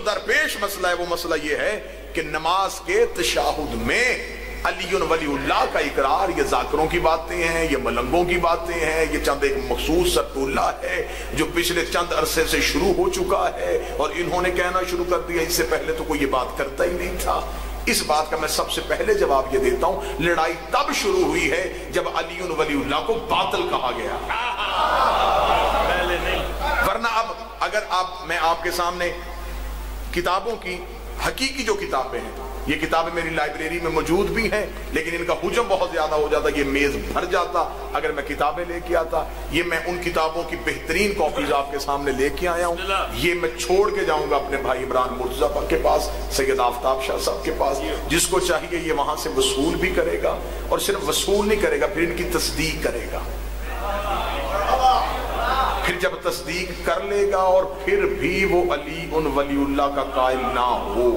दरपेश मसला है वो मसला ये है कि नमाज के तशाहुद में अली वलीउल्लाह का इकरार, ये जाकिरों की बातें हैं, ये मलंगों की बातें हैं, ये चंद एक मखसूस सतुल्ला है जो पिछले चंद अरसे से शुरू हो चुका है और इन्होंने कहना शुरू कर दिया, इससे पहले तो कोई ये बात करता ही नहीं था। इस बात का मैं सबसे पहले जवाब ये देता हूं, लड़ाई तब शुरू हुई है जब अली वलीउल्लाह को बातिल कहा गया, वरना अब अगर मैं आपके सामने किताबों की हकीकी जो किताबें हैं, ये किताबें मेरी लाइब्रेरी में मौजूद भी हैं, लेकिन इनका हुजम बहुत ज्यादा हो जाता, ये मेज भर जाता अगर मैं किताबें लेके आता। ये मैं उन किताबों की बेहतरीन कॉपीज आपके सामने लेके आया हूँ। ये मैं छोड़ के जाऊंगा अपने भाई इमरान मुर्तजा के पास, सैयद आफ्ताब शाह साहब के पास, जिसको चाहिए ये वहां से वसूल भी करेगा और सिर्फ वसूल नहीं करेगा, फिर इनकी तस्दीक करेगा। फिर जब तस्दीक कर लेगा और फिर भी वो अली वलीउल्लाह का कायल ना हो,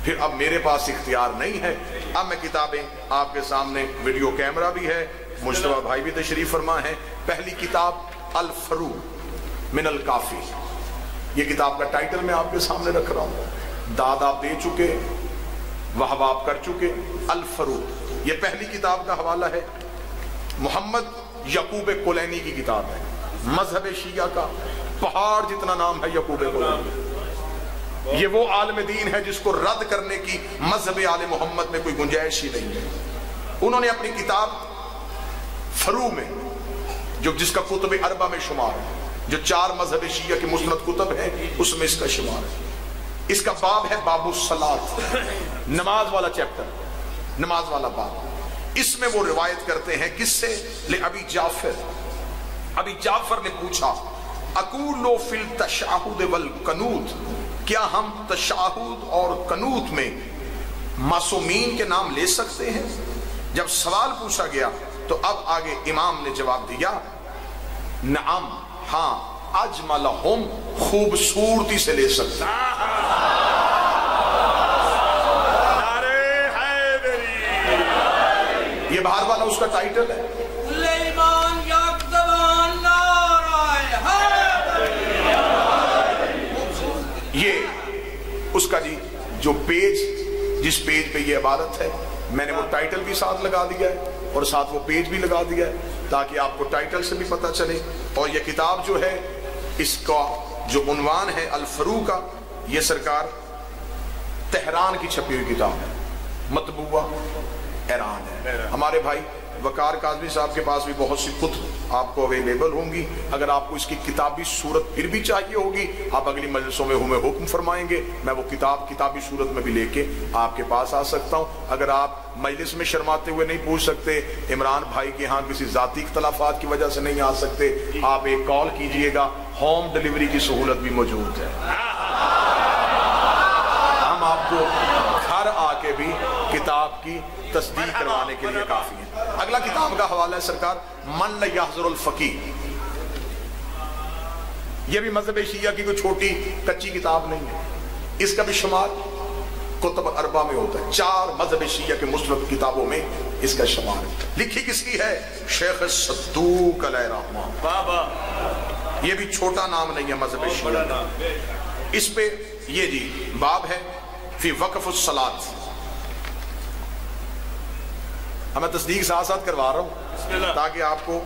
फिर अब मेरे पास इख्तियार नहीं है। अब मैं किताबें आपके सामने, वीडियो कैमरा भी है, मुश्तबा भाई भी तशरीफ फरमा है। पहली किताब अल फरूक मिन अल काफी, ये किताब का टाइटल मैं आपके सामने रख रहा हूँ। दाद आप दे चुके, वहब आप कर चुके। अल फरूक ये पहली किताब का हवाला है, मोहम्मद यकूब कुलैनी की किताब है। मजहब शिया का पहाड़ जितना नाम है यकूब कुलैनी। ये वो आलम दीन है जिसको रद्द करने की मजहब आले मोहम्मद में कोई गुंजाइश ही नहीं है। उन्होंने अपनी किताब फरू में, जो जिसका कुतुब अरबा में शुमार है, जो 4 मजहब शिया के मुस्नद कुतुब है, उसमें इसका शुमार है। इसका बाब है बाबु सलात, नमाज वाला चैप्टर, नमाज वाला बाब। इसमें वो रिवायत करते हैं किससे, ले अबी जाफर ने पूछा, अकूलो फिल तशाहुद वल कनूत, क्या हम तशाहुद और कनूत में मासूमीन के नाम ले सकते हैं? जब सवाल पूछा गया तो अब आगे इमाम ने जवाब दिया, नअम, हाँ, अजमलहुम, खूबसूरती से ले सकते हैं। ये बाहर वाला उसका टाइटल है। ये उसका जी जो पेज, जिस पेज पे ये इबारत है, मैंने वो टाइटल भी साथ लगा दिया है और साथ वो पेज भी लगा दिया है ताकि आपको टाइटल से भी पता चले। और ये किताब जो है, इसका जो उन्वान है अल फरूक का, ये सरकार तेहरान की छपी हुई किताब है, मतबूआ ईरान है। हमारे भाई वकार काज़मी साहब के पास भी बहुत सी कुतुब आपको अवेलेबल होंगी। अगर आपको इसकी किताबी सूरत फिर भी चाहिए होगी, आप अगली मजलिसों में हमें हुक्म फरमाएंगे, मैं वो किताब किताबी सूरत में भी लेके आपके पास आ सकता हूँ। अगर आप मजलिस में शर्माते हुए नहीं पूछ सकते, इमरान भाई के यहाँ किसी जाती इख्तलाफात की वजह से नहीं आ सकते, आप एक कॉल कीजिएगा, होम डिलीवरी की सहूलत भी मौजूद है। हम आपको घर आके भी किताब की तस्दीक करवाने के लिए काफी है। अगला किताब का हवाला है सरकार मन ला यहज़ुरुल फ़क़ीह। यह भी मज़हब शिया की कोई छोटी कच्ची किताब नहीं है, इसका भी शुमार कुतुब अरबा में होता है। 4 मज़हब शिया के मुस्नद किताबों में इसका शुमार है। लिखी किसकी है? शेख सद्दूक अलैहिर्रहमान। यह भी छोटा नाम नहीं है मज़हब शिया। इस पे ये जी बाब है फी वक़फ़ुस सलात। मैं तस्दीक साथ साथ करवा रहा हूँ ताकि आपको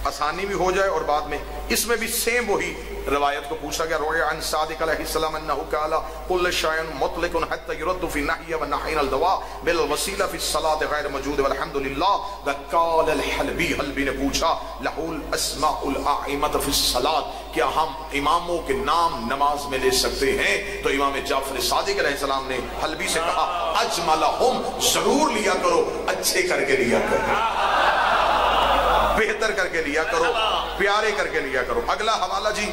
आसानी भी हो जाए। और बाद में इसमें भी सेम वही रवायत को पूछा गया, रोया अन सादिक अलैहिस्सलाम अन्नहु क़ाला कुल्लु शैइन मुतलक़ुन हत्ता युरद्दु फी नहयि व नहयिन अल दवा बिल वसीला फी सलात गैर मौजूद वल्हम्दुलिल्लाह। व क़ाल अल हलबी, हलबी ने पूछा, लहुल अस्माउल आइमत फी सलात, क्या हम इमामों के नाम नमाज में ले सकते हैं? तो इमाम जाफर सादिक अलैहिस्सलाम ने हलबी से कहा, अजमलहुम, जरूर लिया करो, अच्छे करके लिया करो, बेहतर करके लिया करो, प्यारे करके लिया करो। अगला हवाला जी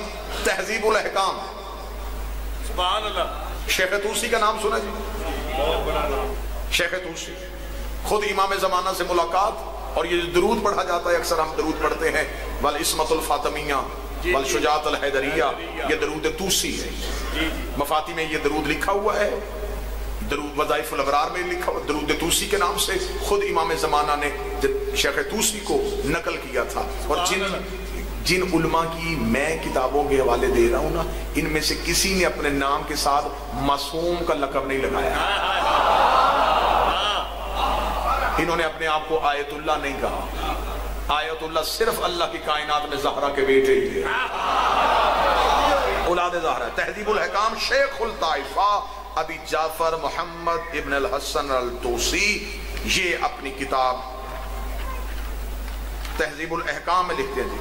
तहजीबुल अहकाम, सुभान अल्लाह। शेख तूसी का नाम सुना जी? शेख तूसी खुद इमाम ज़माना से मुलाकात, और ये दरूद पढ़ा जाता है, अक्सर हम दरूद पढ़ते हैं, वल इस्मतुल फातिमिया वल शुजाअतुल हैदरिया, ये दरूद तूसी है। मफाती में ये दरूद लिखा हुआ है, दरूद वज़ाइफुल अबरार में लिखा हुआ, दरूद तूसी के नाम से खुद इमाम ज़माना ने शेख तूसी को नकल किया था। और जिन جن علماء کی میں کتابوں کے حوالے دے رہا ہوں نا، ان میں سے کسی نے اپنے نام کے ساتھ معصوم کا لقب نہیں لگایا. انہوں نے اپنے آپ کو آیت اللہ نہیں کہا. آیت اللہ صرف اللہ کی کائنات میں زہرا کے بیٹے ہی تھے، اولاد زہرا. تہذیب الاحکام شیخ الطائفہ ابی جعفر محمد ابن الحسن الطوسی، یہ اپنی کتاب تہذیب الاحکام میں لکھتے ہیں جی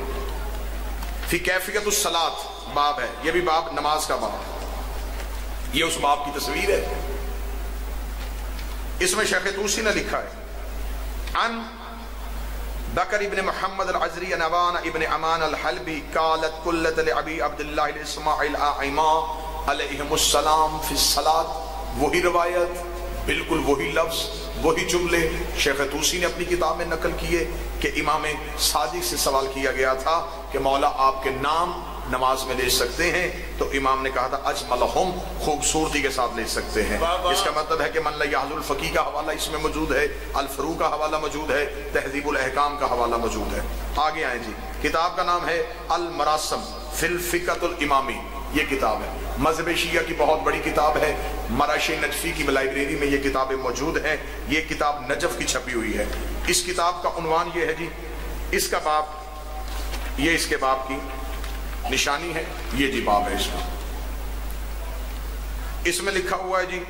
فی کیفیت الصلاۃ باب ہے، یہ بھی باب نماز کا باب، یہ اس باب کی تصویر ہے. اس میں شیخ طوسی نے لکھا ہے عن بکر ابن محمد العزری نوان ابن امان الحلبی قالت قلت لعبی عبداللہ الاسماعیل آئمہ علیہم السلام فی الصلاۃ. وہی روایت، بالکل وہی لفظ، وہی جملے شیخ طوسی نے اپنی کتاب میں نقل کیے کہ امام صادق سے سوال کیا گیا تھا کہ مولا آپ کے نام نماز میں لے سکتے ہیں؟ تو امام نے کہا تھا اجملہم، خوبصورتی کے ساتھ لے سکتے ہیں. اس کا مطلب ہے کہ من لا یحضر الفقیہ کا حوالہ اس میں موجود ہے، الفروع کا حوالہ موجود ہے، تہذیب الاحکام کا حوالہ موجود ہے. آگے آئیں جی. کتاب کا نام ہے المراسم فی الفقہ الامامی، یہ کتاب ہے مذہب شیعہ کی بہت بڑی کتاب ہے. مراشی نجفی کی لائبریری میں یہ کتابیں موجود ہیں. یہ کتاب نجف کی چھپی ہوئی ہے. اس کتاب کا عنوان یہ ہے جی، اس کا باب، یہ اس کے باب کی نشانی ہے، یہ جی باب ہے اس کا. اس میں لکھا ہوا ہے جی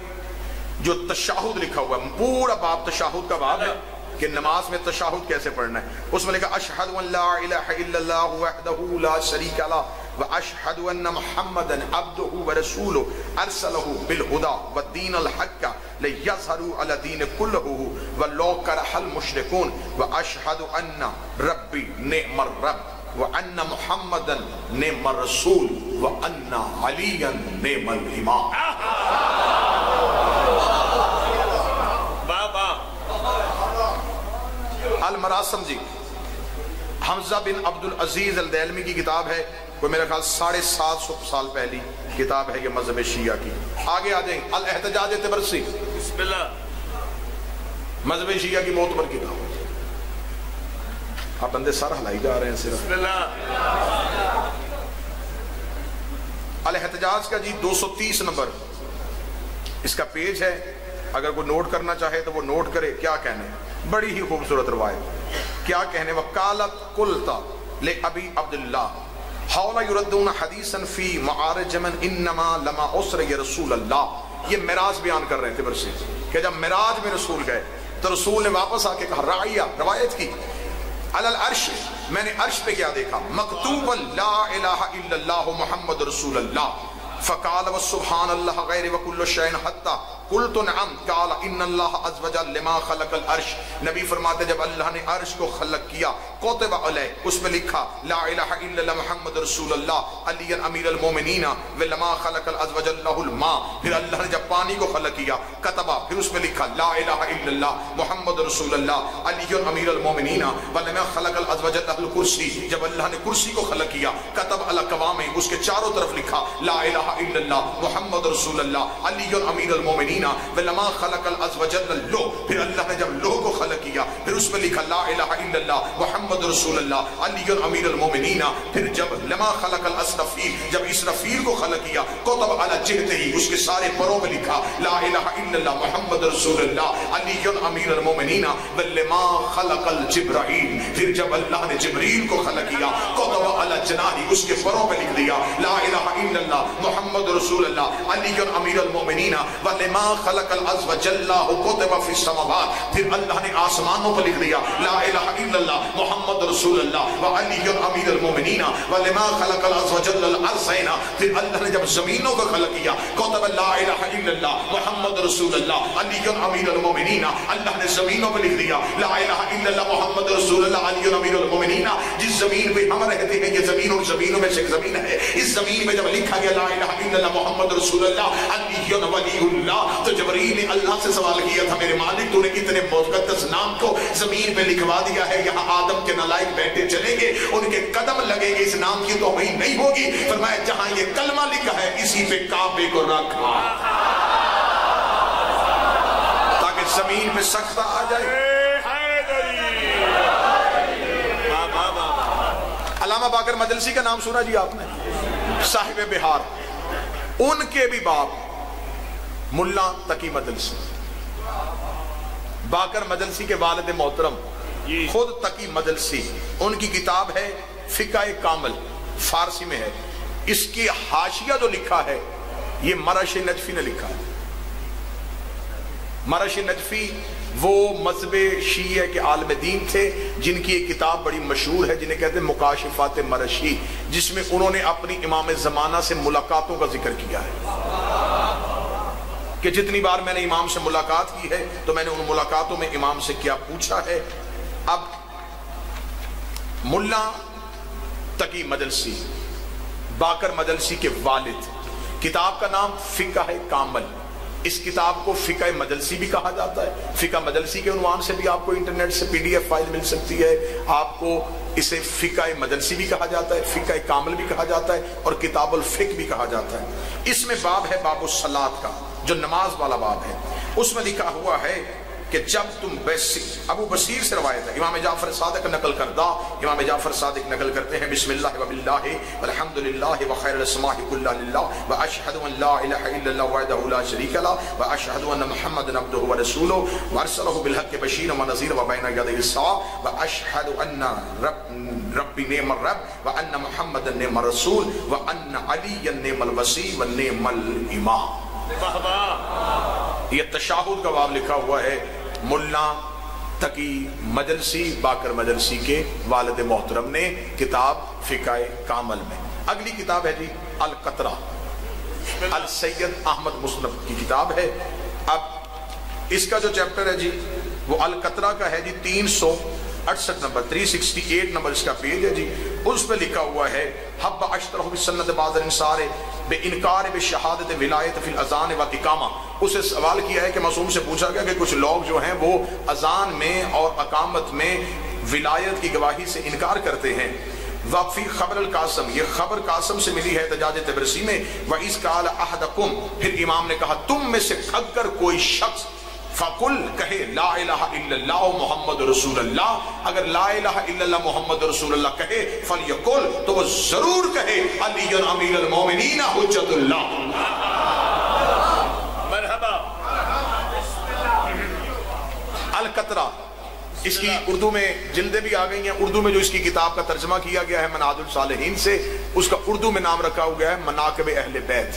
جو تشہد لکھا ہوا ہے، پورا باب تشہد کا باب ہے کہ نماز میں تشہد کیسے پڑھنا ہے. اس میں لکھا اشہد ان لا الہ الا اللہ وحدہ لا شریک لہ واشہد ان محمدا عبدہ ورسولہ ارسلہ بالہدی والدین الحق لیظہروا علی الدین کلہ ولو کرہ المشرکون واشہد ان ربی نعم الرب وَأَنَّ مُحَمَّدًا نِعْمَ الرَّسُولُ وَأَنَّ عَلِيًّا نِعْمَ الْإِمَامُ. المراسم جی حمزہ بن عبد العزیز الدیلمی کی کتاب ہے، کوئی میرا خیال 750 سال پہلی کتاب ہے یہ مذہب شیعہ کی. آگے آ جائیں الاحتجاج طبرسی، بسم اللہ، مذہب شیعہ کی معتبر کتاب. آپ بندے سر ہلائی جا رہے ہیں صرف. الاحتجاج کا جی 230 نمبر اس کا پیج ہے. اگر کوئی نوٹ کرنا چاہے تو وہ نوٹ کرے. کیا کہنے، بڑی ہی خوبصورت روایت. کیا کہنے، وقالت قلت لأبی عبداللہ حول یردون حدیثا فی معارج من انما لما اسر رسول اللہ. یہ معراج بیان کر رہے تھے برسی کہ جب معراج میں رسول گئے تو رسول نے واپس آ کے کہا رعیہ روایت کی علی العرش، میں نے عرش پہ کیا دیکھا، مکتوبا لا الہ الا اللہ محمد رسول اللہ. فقال وسبحان اللہ غیر وکل شیء حتی قلت نعم قال ان اللہ عز وجل لما خلق العرش. نبی فرماتے جب اللہ نے عرش کو خلق کیا کتب علیہ، اس میں لکھا لا الہ الا اللہ محمد رسول اللہ علی امیر المومنین ولما خلق العز وجل له الماء. پھر اللہ نے جب پانی کو خلق کیا کتبہ، پھر اس میں لکھا لا الہ الا اللہ محمد رسول اللہ علی امیر المومنین ولما خلق العز وجل له الکرسی. جب اللہ نے کرسی کو خلق کیا کتب علی قوام، اس کے چاروں طرف لکھا لا الہ الا اللہ محمد رسول اللہ علی امیر المومنین ولما خلق العز وجل اللوح. پھر اللہ نے جب لوح کو خلق کیا پھر اس میں لکھا لا الہ الا اللہ محمد رسول اللہ علی امیر المومنین. پھر جب لما خلق الاسرفیل، جب اسرفیل کو خلق کیا کتب علی جہتہ، اس کے سارے پروں میں لکھا لا الہ الا اللہ محمد رسول اللہ علی امیر المومنین ولما خلق الجبرائیل. پھر جب اللہ نے جبریل کو خلق کیا کتب علی جناحی، اس کے پروں میں لکھ دیا لا الہ الا اللہ محمد رسول اللہ علی امیر المومنین ولما خلق العز وجل کتب فی السماوات. پھر اللہ نے آسمانوں پر لکھ دیا لا الہ الا اللہ محمد رسول اللہ وعلی امیر المومنین ولما خلق العز وجل الارضین. پھر اللہ نے جب زمینوں کو خلق کیا کتب لا الہ الا اللہ محمد رسول اللہ علی امیر المومنین. اللہ نے زمینوں پر لکھ دیا لا الہ الا اللہ محمد رسول اللہ علی امیر المومنین. جس زمین پہ ہم رہتے ہیں یہ زمین اور زمینوں میں سے ایک زمین ہے. اس زمین میں جب لکھا گیا لا الہ الا اللہ محمد رسول اللہ علی ولی اللہ، تو جبریل نے اللہ سے سوال کیا تھا میرے مالک تو نے اتنے مقدس نام کو زمین پہ لکھوا دیا ہے، یہاں آدم کے نالائق بیٹھے چلیں گے ان کے قدم لگیں گے، اس نام کی توہین نہیں ہوگی. فرمایا جہاں یہ کلمہ لکھا ہے اسی پہ کعبے کو رکھ تاکہ زمین پہ سختہ آ جائے. علامہ बाकर मजलसी का नाम सुना जी आपने, साहिब बिहार, उनके भी बाप मुल्ला तकी मजलसी, बाकर मजलसी के वालिद मोहतरम खुद तकी मजलसी, उनकी किताब है फिकाए कामल, फारसी में है। इसकी हाशिया जो लिखा है ये मरश नजफी ने लिखा है। मरश नजफी वो मजहबे शीया के आलम दीन थे जिनकी एक किताब बड़ी मशहूर है जिन्हें कहते हैं मुकाशिफात मरशी, जिसमें उन्होंने अपनी इमाम ज़माना से मुलाकातों का जिक्र किया है कि जितनी बार मैंने इमाम से मुलाकात की है तो मैंने उन मुलाकातों में इमाम से क्या पूछा है। अब मुल्ला तकी मजलसी, बाकर मजलसी के वालिद, किताब का नाम फिका है कामल। इस किताब को फिका मजलसी भी कहा जाता है। फिका मजलसी के उन्वान से भी आपको इंटरनेट से PDF फाइल मिल सकती है। आपको इसे फिका मजलसी भी कहा जाता है, फिका कामल भी कहा जाता है और किताबुल फिक भी कहा जाता है। इसमें बाब है बाबुस सलात का, जो नमाज वाला बाब है। उसमें लिखा हुआ है कि जब तुम अबू बसीर से रवायत है, इमाम जाफर सादिक नकल करदा, इमाम जाफर सादिक नकल करते हैं बिस्मिल्लाह व बिल्लाहि वल्हम्दुलिल्लाहि व खैरुल अस्माइ कुल्लहा लिल्लाह व अशहदु अन ला इलाहा इल्लल्लाह वहदहु ला शरीका लह व अशहदु अन्न मुहम्मदन अब्दुहु व रसूलुहु व अरसलहु बिल हक्कि बशीरन व नज़ीरन व बैन यदै अस्सा व अशहदु अन्न रब्बी नेमर रब व अन्न मुहम्मदन नेमर रसूल व अन्न अलीयन नेमल वसी व नेमल इमाम। ये तशाहुद का बाब लिखा हुआ है मुल्ला तकी मजलसी बाकर मजलसी के वालिद मोहतरम ने किताब फिकाए कामल में। अगली किताब है जी अल कतरा, अल सैयद अहमद मुस्नद की किताब है। अब इसका जो चैप्टर है जी वो अल कतरा का है जी 368 नंबर, 368 नंबर इसका पेज है जी। उस पर लिखा हुआ है हब्बा अशतरहु बिसन्नत बाज़ इंसार बे इनकार बे शहादत विलायत फिल अजान व इकामा। उसे सवाल किया है कि मासूम से पूछा गया कि कुछ लोग जो हैं वो अजान में और अकामत में विलायत की गवाही से इनकार करते हैं। वफ़ी खबर कासम, ये खबर कासम से मिली है तजाज तबरसी में। व इस काल अहदकुम, फिर इमाम ने कहा तुम में से अगर कोई शख्स फ़कुल कहे ला इलाहा इल्लल्लाह मुहम्मद रसूलुल्लाह, अगर ला इलाहा इल्लल्लाह मुहम्मद रसूलुल्लाह कहे फलयकुल, तो वो जरूर कहे अलीयुन अमीरुल मोमिनीन हुज्जतुल्लाह। मरहबा। अल कतरा, इसकी उर्दू में जिल्दें भी आ गई हैं। उर्दू में जो इसकी किताब का तर्जमा किया गया है मनादुल सालिहीन से, उसका उर्दू में नाम रखा हुआ है मनाक़िब अहले बैत।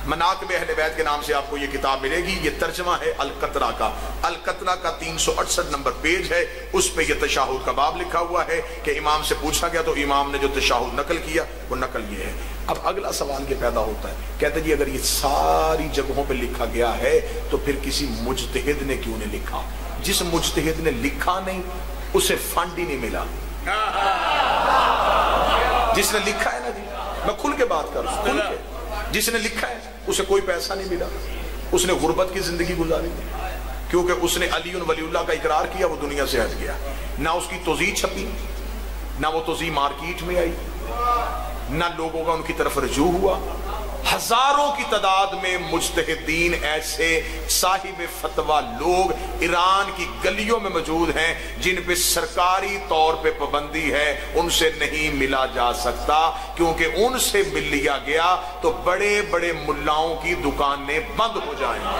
मनाक़िब अहले बैत के नाम से आपको ये किताब मिलेगी। ये तर्जमा है अल कतरा का। अल कतरा का 368 नंबर पेज है। उस पे ये तशाहुद का बाब लिखा हुआ है कि इमाम से पूछा गया तो इमाम ने जो तशाहुद नकल किया वो नकल ये है। अब अगला सवाल ये पैदा होता है, कहते जी अगर ये सारी जगहों पे लिखा गया है तो फिर किसी मुज्तहिद ने क्यों नहीं लिखा? जिस मुज्तहिद ने लिखा नहीं उसे फंड ही नहीं मिला। जिसने लिखा है ना जी, मैं खुल के बात कर रहा हूं, खुल के, जिसने लिखा है उसे कोई पैसा नहीं मिला, उसने गुर्बत की जिंदगी गुजारी क्योंकि उसने अलीउन वलीउल्लाह का इकरार किया, वो दुनिया से हट गया। ना उसकी तोज़ी छपी, ना वो तोज़ी मार्केट में आई, ना लोगों का उनकी तरफ रजू हुआ। हजारों की तादाद में मुज्तहिदीन ऐसे साहिब फतवा लोग ईरान की गलियों में मौजूद हैं जिन पे सरकारी तौर पे पाबंदी है, उनसे नहीं मिला जा सकता, क्योंकि उनसे मिल लिया गया तो बड़े बड़े मुल्लाओं की दुकानें बंद हो जाएंगी।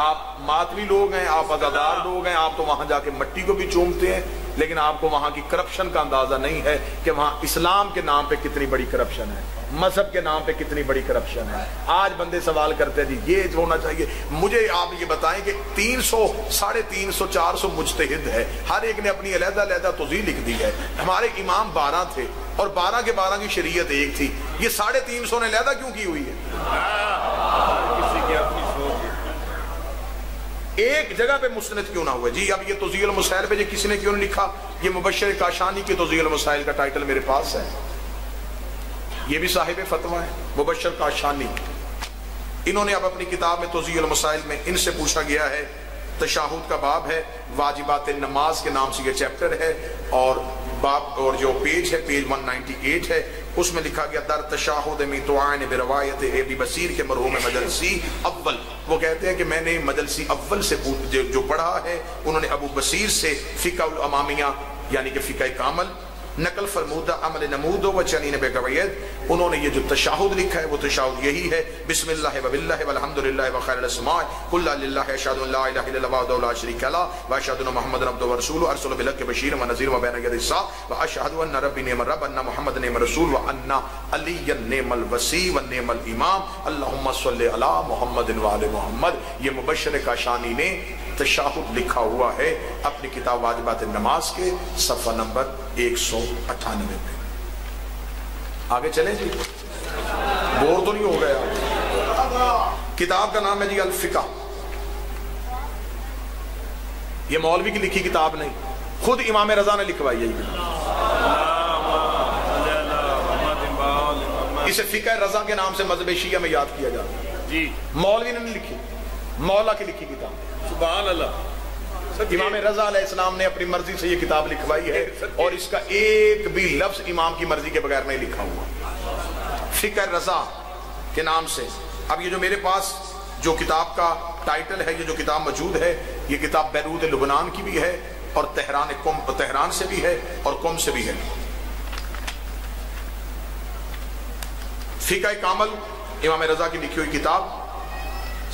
आप मातवी लोग हैं, आप अज़ादार लोग हैं, आप तो वहां जाके मट्टी को भी चूमते हैं, लेकिन आपको वहां की करप्शन का अंदाजा नहीं है कि वहां इस्लाम के नाम पे कितनी बड़ी करप्शन है, मजहब के नाम पे कितनी बड़ी करप्शन है। आज बंदे सवाल करते हैं जी ये होना चाहिए। मुझे आप ये बताएं कि 300, 350, 400 मुज्तहिद है, हर एक ने अपनी अलग-अलग तौज़ी लिख दी है। हमारे इमाम 12 थे और 12 के 12 की शरीयत एक थी, ये 350 ने अलग क्यों की हुई है? एक जगह पे मुस्तनद क्यों ना हुआ जी? अब ये तौज़ील मसाइल पे किसी ने क्यों लिखा? ये मुबश्शिर काशानी के तौज़ील मसाइल का टाइटल मेरे पास है, ये भी साहिब फतवा है मुबश्शिर काशानी। इन्होंने अब अपनी किताब में तौज़ील मसाइल में इनसे पूछा गया है, तशाहुद का बाब है, वाजिबात नमाज के नाम से ये चैप्टर है और बाब और जो पेज है पेज 198 है, उसमें लिखा गया दर तशाहुद में तुआन बिरवायत अबी बसीर के मरहूम मजलसी अव्वल। वो कहते हैं कि मैंने मजलसी अव्वल से जो पढ़ा है, उन्होंने अबू बसीर से फिक़हुल अमामिया यानी कि फ़िक़्ह कामिल नकल फरमूदा अमल नमूदो व चनीन बेगवैद, उन्होंने ये जो तशाहुद लिखा है वो तशाहुद यही है, बिस्मिल्लाह व बिल्लाह वल्हम्दुलिल्लाह व खैरुल अस्माअ कुल ला लिल्लाहि अशहदु अन ला इलाहा इल्लल्लाह वहदहु ला शरीका लह व अशहदु अन्न मुहम्मदन अब्दुहु व रसूलुहु अरसलहु बिल हक़्क़ि बशीरन व नज़ीरन व बैन यदै अस्साअ व अशहदु अन्न रब्बी निअमर रब्ब अन्न मुहम्मदन निअमर रसूल व अन्न अलिय्यन निअमल वसी व निअमल इमाम अल्लाहुम्मा सल्लि अला मुहम्मदिन व आले मुहम्मद। ये मुबश्शिर काशानी ने तशाहुद लिखा हुआ है अपनी किताब वाजिबात नमाज के सफ़ा नंबर 198 में। आगे चलें जी, बोर तो नहीं हो गया। किताब का नाम है जी अल फ़िक़्ह। ये मौलवी की लिखी किताब नहीं, खुद इमाम रजा ने लिखवाई है। इसे फ़िक़्ह रजा के नाम से मज़हब शिया में याद किया जाता है जी। मौलवी ने नहीं लिखी, मौला की लिखी किताब। सुभान अल्लाह। इमाम रजा अलैहिस्सलाम ने अपनी मर्जी से ये किताब लिखवाई है और इसका एक भी लफ्ज इमाम की मर्जी के बगैर नहीं लिखा हुआ। फ़िक़्ह रजा के नाम से। अब ये जो मेरे पास जो किताब का टाइटल है, ये जो किताब मौजूद है, ये किताब बैरूत लुबनान की भी है और तेहरान से भी है और कुम से भी है। फ़िक़्ह कामिल इमाम रजा की लिखी हुई किताब,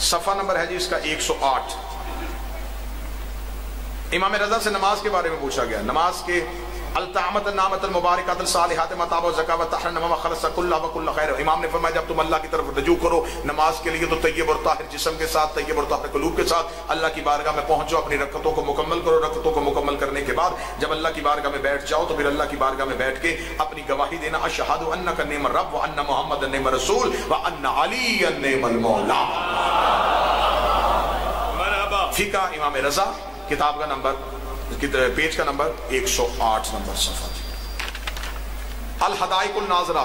सफ़ा नंबर है जी इसका 108। इमाम रजा से नमाज के बारे में पूछा गया। नमाज के अल्तामत नामत मुबारकत सालिहात मताब ज़कात तहरनमा खलस कुल्ला व कुल्ला खैर। इमाम ने फरमाया जब तुम अल्लाह की तरफ रजू करो नमाज के लिए तो तय्यब और ताहिर जिस्म के साथ, तय्यब और ताहिर क़ुलूब के साथ अल्लाह की बारगाह में पहुंचो, अपनी रकअतों को मुकम्मल करो। रकअतों को मुकम्मल करने के बाद जब अल्लाह की बारगाह में बैठ जाओ तो फिर अल्लाह की बारगाह में बैठ के अपनी गवाही देना, अशहदु अन्नका निअमर रब्ब व अन्न मुहम्मदन निअमर रसूल व अन्न अलिय्यन निअमल मौला। फ़िक़्ह इमाम रजा, किताब का नंबर, पेज का नंबर 108 नंबर सफ़ा। अल हदाइकुल नाज़रा,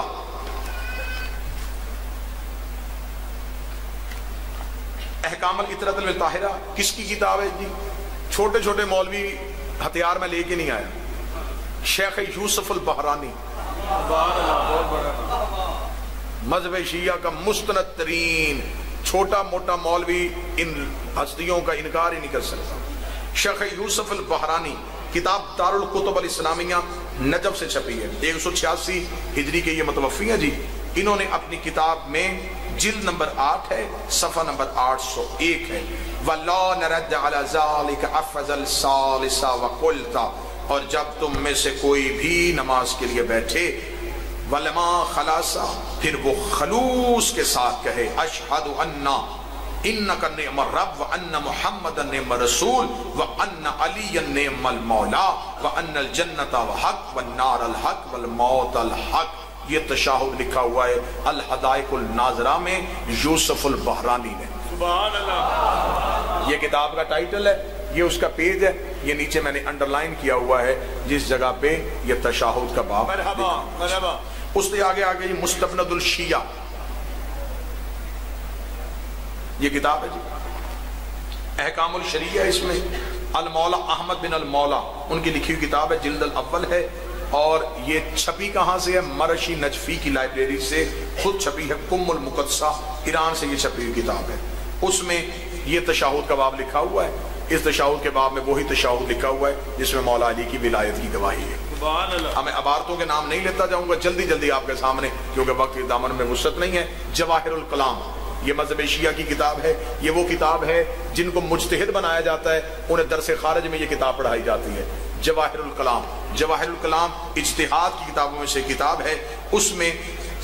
अहकामुल इतरतुल ताहिरा किसकी किताब है जी? छोटे छोटे मौलवी हथियार में लेके नहीं आया, शेख यूसुफ अल बहरानी, मज़हब शिया का मुस्तनद तरीन छोटा मोटा मौलवी इन हस्तियों का इनकार ही नहीं कर सकता। शेख यूसुफ अल बहरानी, किताब दारुल कुतुब अल इस्लामिया नजफ से छपी है, 186 हिजरी के ये मुतवफ़ी हैं जी। इन्होंने अपनी किताब में जिल्द नंबर 8 है, सफ़ा नंबर 801 है। वला नरद अला ज़ालिका अफ़ज़ल सालिसा व कुल्ता, और जब तुम में से कोई भी नमाज के लिए बैठे वलमा खलासा, फिर वो खलूस के साथ कहे अशहदु अन्ना इन्नका निअमर रब्ब व अन्न मुहम्मदन निअमर रसूल व अन्न अलिय्यन निअमल मौला व अन्नल जन्नता व हक़ व नारल हक़ वल मौतल हक़। ये तशाहुद लिखा हुआ है अल हदाइकुल नाज़रा में यूसुफ अल बहरानी ने। सुभान अल्लाह। ये किताब का टाइटल है, ये उसका पेज है, ये नीचे मैंने अंडरलाइन किया हुआ है जिस जगह पे ये तशाहुद का बाब। मरहबा। उससे आगे मुस्तबनदुल शिया, ये किताब है जी, अहकामुल शरीया। इसमें अल मौला अहमद बिन अल मौला उनकी लिखी हुई किताब है, जिल्द अल अव्वल है। और ये छपी कहाँ से है? मरशी नजफी की लाइब्रेरी से खुद छपी है, कुम्मुल मुक़द्दसा, ईरान से ये छपी हुई किताब है। उसमें ये तशाहुद का बाब लिखा हुआ है। इस तशाहुद के बाब में वही तशाहुद लिखा हुआ है जिसमें मौला अली की विलायत की गवाही है। मैं अबारतों के नाम नहीं लेता जाऊंगा, जल्दी जल्दी आपके सामने, क्योंकि वक्त के दामन में वुसअत नहीं है। जवाहिरुल कलाम, ये मज़हब शिया की किताब है। ये वो किताब है जिनको मुज्तहिद बनाया जाता है, उन्हें दरसे खारिज में ये किताब पढ़ाई जाती है। जवाहिरुल कलाम, जवाहिरुल कलाम इज्तिहाद की किताबों में से किताब है। उसमें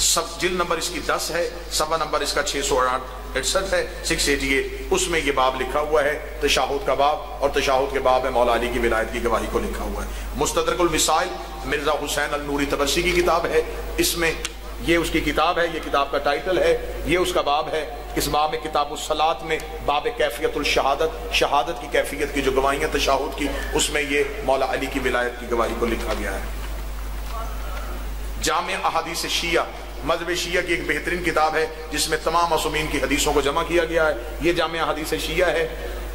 सब जिल्द नंबर इसकी 10 है, सफ़ा नंबर इसका 668 है, 688। उसमें ये बाब लिखा हुआ है तशाहुद का बाब, और तशाहुद के बाब में मौला अली की विलायत की गवाही को लिखा हुआ है। मुस्तदरकुल मिसाइल मिर्जा हुसैन अल नूरी तबस्सी की किताब है। इसमें ये उसकी किताब है, ये किताब का टाइटल है, ये उसका बाब है। इस बाब में किताबुल सलात में बाब कैफियतुल शहादत, शहादत की कैफियत की जो गवाहियाँ तशाहुद की, उसमें ये मौला अली की विलायत की गवाही को लिखा गया है। जामे अहादीस शिया, मज़हब शिया की एक बेहतरीन किताब है जिसमें तमाम मासूमीन की हदीसों को जमा किया गया है। ये जामे अहादीस शिया है,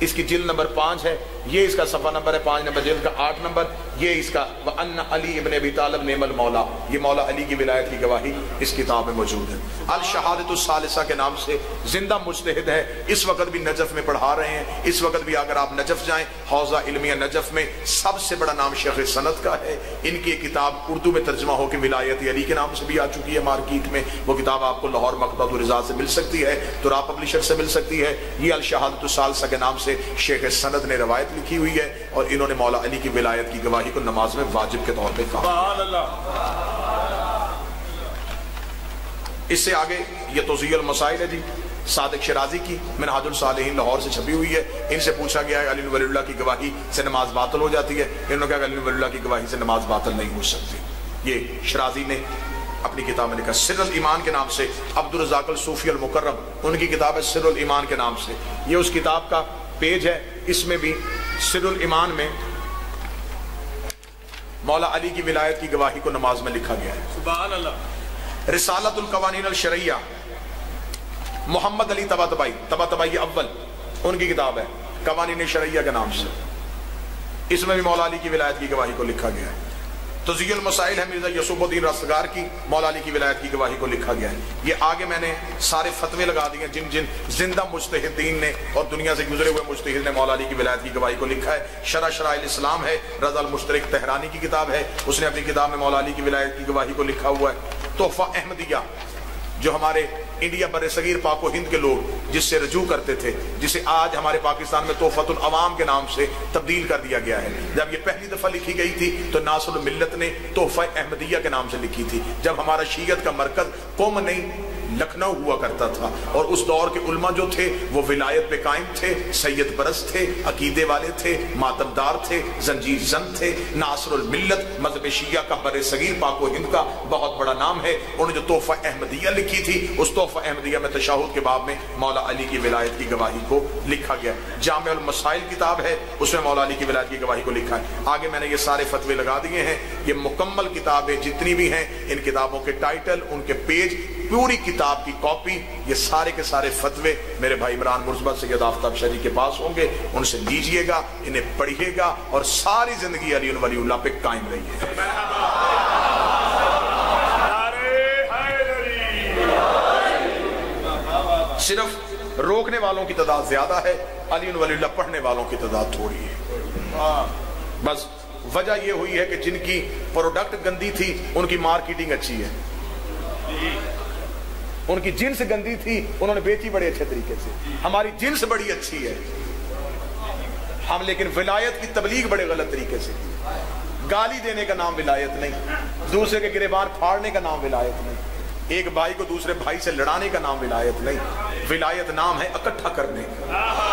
इसकी जिल्द नंबर 5 है। ये इसका सफ़ा नंबर है 5 नंबर, जिल्द का 8 नंबर। یہ اس کا وَأَنَّ علی ابن ابی طالب نعم المولا، یہ مولا علی کی ولایت کی گواہی اس کتاب میں موجود ہے۔ الشہادۃ الثالثہ کے نام سے زندہ مجتہد ہے، اس وقت بھی نجف میں پڑھا رہے ہیں، اس وقت بھی اگر آپ نجف جائیں حوزہ علمیہ نجف میں سب سے بڑا نام شیخ سند کا ہے۔ ان کی ایک کتاب اردو میں ترجمہ ہو کے ولایت علی کے نام سے بھی آ چکی ہے مارکیٹ میں، وہ کتاب آپ کو لاہور مقبضۃ الرضا سے مل سکتی ہے، ترا پبلشر سے مل سکتی ہے۔ یہ الشہادۃ الثالثہ کے نام سے شیخ سند نے روایت لکھی ہوئی ہے، اور انہوں نے مولا علی کی ولایت کی گواہی کو نماز میں واجب کے طور پہ کہا۔ سبحان اللہ۔ اس سے آگے یہ توضیح المسائل ہے جی، صادق شرازی کی منہاج الصالحین لاہور سے چھپی ہوئی ہے۔ ان سے پوچھا گیا ہے علی ولی اللہ کی گواہی سے نماز باطل ہو جاتی ہے؟ انہوں نے کہا کہ علی ولی اللہ کی گواہی سے نماز باطل نہیں ہو سکتی۔ یہ شرازی نے اپنی کتاب میں لکھا۔ سر الایمان کے نام سے عبد الرزاق الصوفی المکرم، ان کی کتاب ہے سر الایمان کے نام سے، یہ اس کتاب کا پیج ہے۔ اس میں بھی سر الایمان میں مولا علی کی ولایت کی گواہی کو نماز میں لکھا گیا ہے۔ سبحان اللہ۔ رسالت القوانین الشرعیہ، محمد علی طباطبائی اول، ان کی کتاب ہے قوانین شرعیہ کے نام سے، اس میں بھی مولا علی کی ولایت کی گواہی کو لکھا گیا ہے۔ توضیح المسائل ہے مرزا یوسف الدین رستگار کی، مولا علی کی ولایت کی گواہی کو لکھا گیا ہے۔ یہ آگے میں نے سارے فتوے لگا دیے جن جن زندہ مجتہدین نے اور دنیا سے گزرے ہوئے مجتہد نے مولا علی کی ولایت کی گواہی کو لکھا ہے۔ شرح شرائع الاسلام ہے، رضا المشترک تہرانی کی کتاب ہے، اس نے اپنی کتاب میں مولا علی کی ولایت کی گواہی کو لکھا ہوا ہے۔ تحفہ احمدیہ، جو ہمارے انڈیا بر صغیر پاک و ہند کے لوگ جس سے رجوع کرتے تھے، جسے آج ہمارے پاکستان میں تحفۃ العوام کے نام سے تبدیل کر دیا گیا ہے، جب یہ پہلی دفعہ لکھی گئی تھی تو ناصر الملت نے تحفہ احمدیہ کے نام سے لکھی تھی، جب ہمارا شیعت کا مرکز قم نہیں لکھنؤ ہوا کرتا تھا، اور اس دور کے علماء جو تھے وہ ولایت پہ قائم تھے، سید پرست تھے، عقیدے والے تھے، ماتمدار تھے، زنجیر زن تھے۔ ناصر الملت مذہب شیعہ کا بر صغیر پاک و ہند کا بہت بڑا نام ہے۔ انہوں نے جو تحفہ احمدیہ لکھی تھی، اس تحفہ احمدیہ میں تشہد کے باب میں مولا علی کی ولایت کی گواہی کو لکھا گیا۔ جامع المسائل کتاب ہے، اس میں مولا علی کی ولایت کی گواہی کو لکھا ہے۔ آگے میں نے یہ سارے فتوے لگا دیے ہیں، یہ مکمل کتابیں جتنی بھی ہیں، ان کتابوں کے ٹائٹل، ان کے پیج، پوری کتاب کی کاپی، یہ سارے کے سارے فتوے میرے بھائی عمران مرزبہ سید آفتاب شریف کے پاس ہوں گے، ان سے لیجئے گا، انہیں پڑھیے گا، اور ساری زندگی علی ولی اللہ پہ قائم رہیے۔ صرف روکنے والوں کی تعداد زیادہ ہے، علی ولی اللہ پڑھنے والوں کی تعداد تھوڑی ہے۔ بس وجہ یہ ہوئی ہے کہ جن کی پروڈکٹ گندی تھی ان کی مارکیٹنگ اچھی ہے، ان کی جنس گندی تھی انہوں نے بیچی بڑے اچھے طریقے سے۔ ہماری جنس بڑی اچھی ہے، ہم لیکن ولایت کی تبلیغ بڑے غلط طریقے سے، گالی دینے کا نام ولایت نہیں، دوسرے کے گریبان پھاڑنے کا نام ولایت نہیں، ایک بھائی کو دوسرے بھائی سے لڑانے کا نام ولایت نہیں، ولایت نام ہے اکٹھا کرنے کا۔